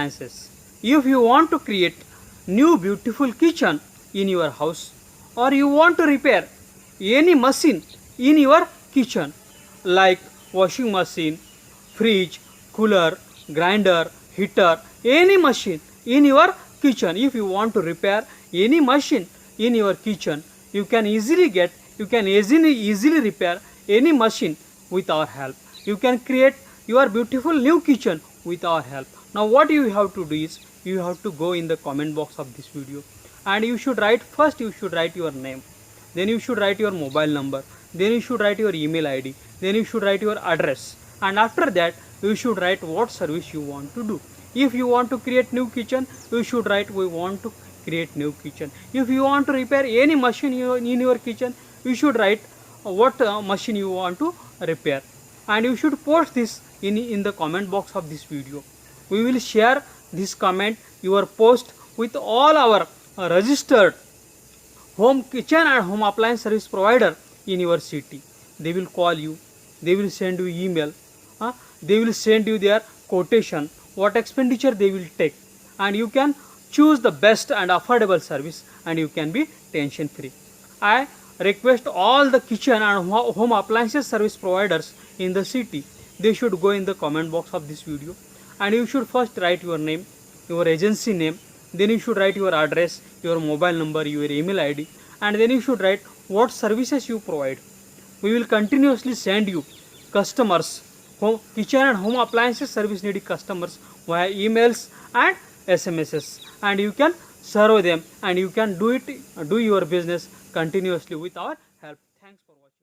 appliances. If you want to create new beautiful kitchen in your house, or you want to repair any machine in your kitchen like washing machine, fridge, cooler, grinder, heater, any machine in your kitchen, if you want to repair any machine in your kitchen, you can easily repair any machine with our help. You can create your beautiful new kitchen with our help. Now what you have to do is, you have to go in the comment box of this video, and you should write your name, then you should write your mobile number, then you should write your email ID, then you should write your address, and after that you should write what service you want to do. If you want to create new kitchen, you should write we want to create new kitchen. If you want to repair any machine in your kitchen, you should write what machine you want to repair, and you should post this in the comment box of this video. We will share this comment, your post, with all our registered home kitchen and home appliance service provider in your city. They will call you, they will send you email, they will send you their quotation, what expenditure they will take, and you can choose the best and affordable service, and you can be tension free. I request all the kitchen and home appliances service providers in the city, they should go in the comment box of this video, and you should first write your name, your agency name, then you should write your address, your mobile number, your email ID, and then you should write what services you provide. We will continuously send you customers, kitchen and home appliances service needy customers via emails and SMSs, and you can serve them, and you can do your business continuously with our help. Thanks for watching.